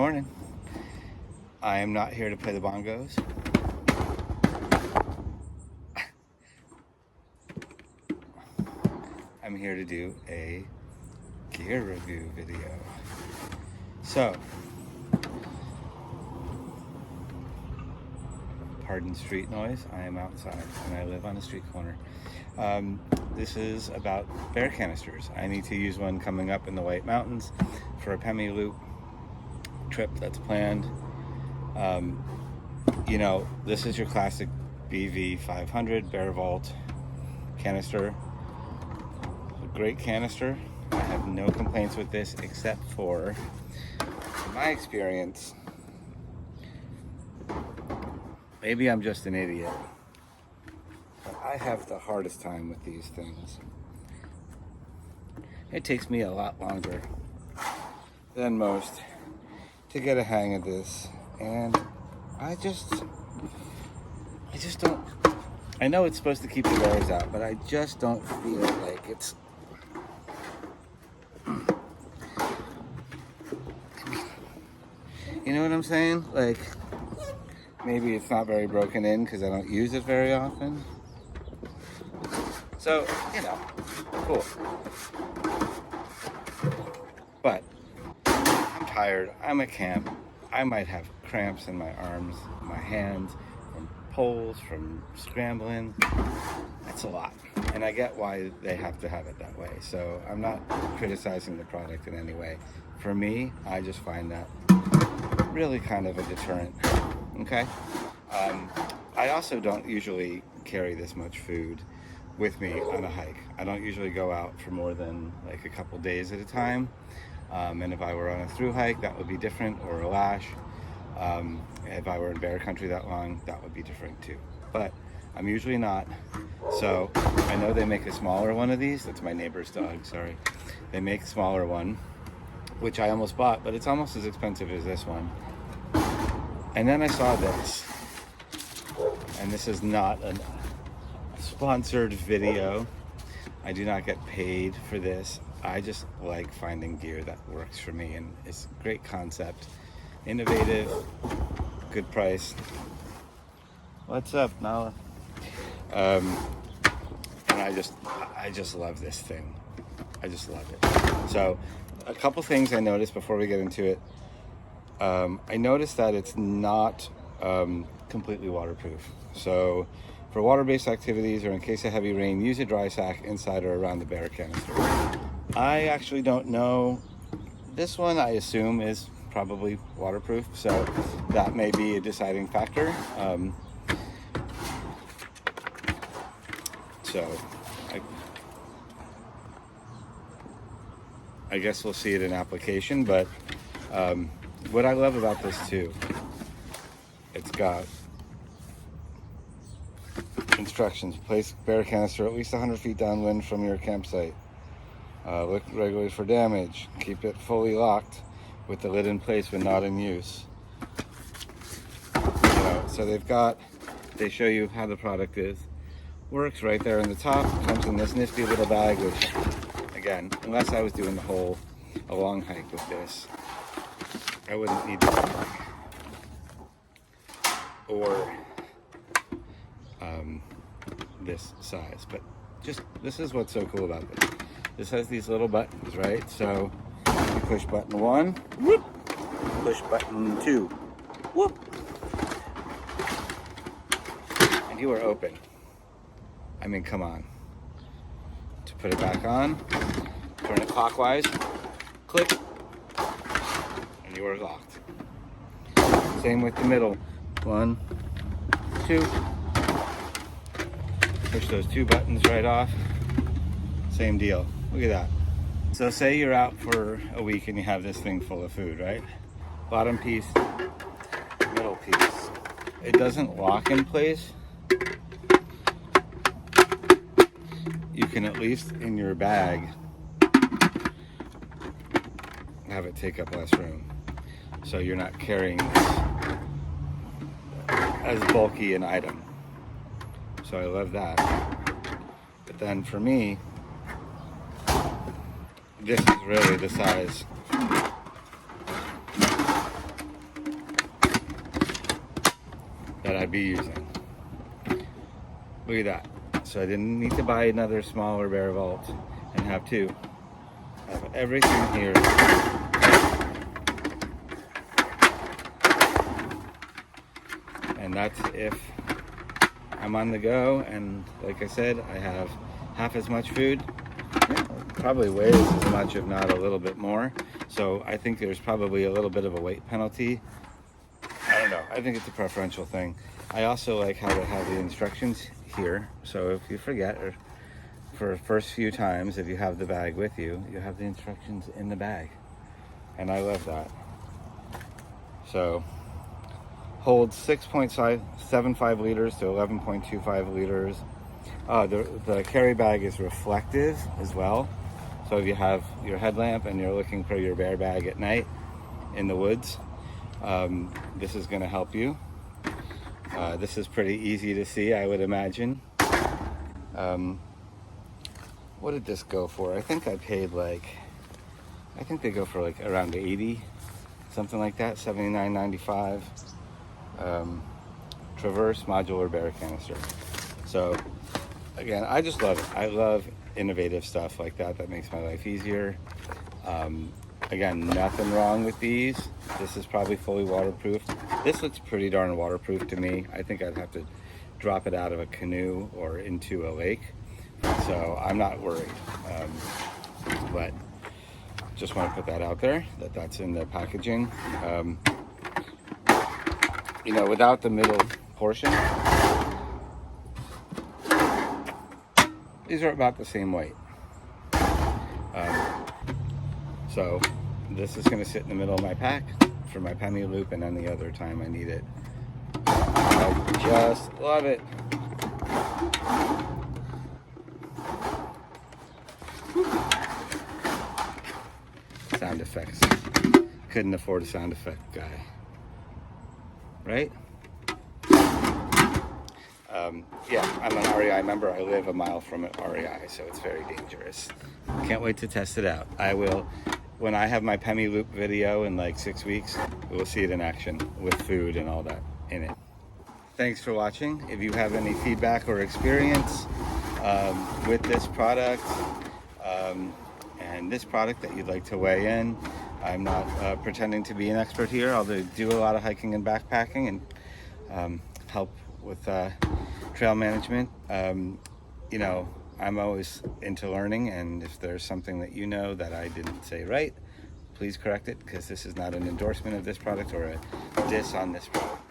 morning. I am not here to play the bongos. I'm here to do a gear review video. So, pardon street noise, I am outside and I live on a street corner. This is about bear canisters. I need to use one coming up in the White Mountains for a Pemi Loop trip that's planned. You know, this is your classic BV500 Bearvault canister. A great canister. I have no complaints with this except for, in my experience, maybe I'm just an idiot, but I have the hardest time with these things. It takes me a lot longer than most to get a hang of this, and I just don't, I know it's supposed to keep the bears out, but I just don't feel like it's, you know what I'm saying? Like, maybe it's not very broken in because I don't use it very often. So, you know, cool. But I'm tired. I'm at camp. I might have cramps in my arms, my hands, from poles, from scrambling. That's a lot. And I get why they have to have it that way. So I'm not criticizing the product in any way. For me, I just find that really kind of a deterrent. Okay? I also don't usually carry this much food with me on a hike. I don't usually go out for more than like a couple days at a time. And if I were on a through hike, that would be different, or a lash. If I were in bear country that long, that would be different too. But I'm usually not. So I know they make a smaller one of these. That's my neighbor's dog, sorry. They make a smaller one, which I almost bought, but it's almost as expensive as this one. And then I saw this, and this is not a sponsored video. I do not get paid for this. I just like finding gear that works for me, and it's a great concept, innovative, good price. What's up, Nala? And I just love this thing. I just love it. So, a couple things I noticed before we get into it. I noticed that it's not completely waterproof. So for water-based activities or in case of heavy rain, use a dry sack inside or around the bear canister. I actually don't know. This one I assume is probably waterproof, so that may be a deciding factor. So I guess we'll see it in application, but what I love about this too, it's got instructions. Place bear canister at least 100 feet downwind from your campsite. Look regularly for damage. Keep it fully locked with the lid in place when not in use. So they show you how the product works right there in the top. Comes in this nifty little bag, which, again, unless I was doing a long hike with this, I wouldn't need this bag. Or this size, but this is what's so cool about this. This has these little buttons, right? So you push button 1, whoop, push button 2, whoop, and you are open. I mean, come on. To put it back on, turn it clockwise, click, and you are locked. Same with the middle. 1, 2. Push those 2 buttons right off. Same deal. Look at that. So say you're out for a week and you have this thing full of food, right? Bottom piece, middle piece. It doesn't lock in place. You can at least in your bag have it take up less room. So you're not carrying this as bulky an item. So I love that. But then for me, this is really the size that I'd be using. Look at that. So I didn't need to buy another smaller Bearvault and have two. I have everything here. And that's if I'm on the go, and like I said, I have half as much food. Probably weighs as much, if not a little bit more. So I think there's probably a little bit of a weight penalty. I don't know. I think it's a preferential thing. I also like how to have the instructions here. So if you forget, or for the first few times, if you have the bag with you, you have the instructions in the bag. And I love that. So holds 6.75 liters to 11.25 liters. The carry bag is reflective as well. So if you have your headlamp and you're looking for your bear bag at night in the woods, this is going to help you. This is pretty easy to see, I would imagine. What did this go for? I think I paid I think they go for around 80, something like that, $79.95. Traverse modular bear canister. So again, I just love it. I love innovative stuff like that. That makes my life easier. Again, nothing wrong with these. This is probably fully waterproof. This looks pretty darn waterproof to me. I think I'd have to drop it out of a canoe or into a lake. So I'm not worried. But just want to put that out there, that's in the packaging. You know, without the middle portion, these are about the same weight. So this is going to sit in the middle of my pack for my Pemi Loop and any other time I need it. I just love it. Sound effects. Couldn't afford a sound effect guy. Right? Yeah, I'm an REI member. I live a mile from an REI, so it's very dangerous. Can't wait to test it out. I will, when I have my Pemi Loop video in 6 weeks, we'll see it in action with food and all that in it. Thanks for watching. If you have any feedback or experience with this product and this product that you'd like to weigh in, I'm not pretending to be an expert here. I'll do a lot of hiking and backpacking and help with trail management. You know, I'm always into learning, and if there's something that you know that I didn't say right, please correct it, because this is not an endorsement of this product or a diss on this product.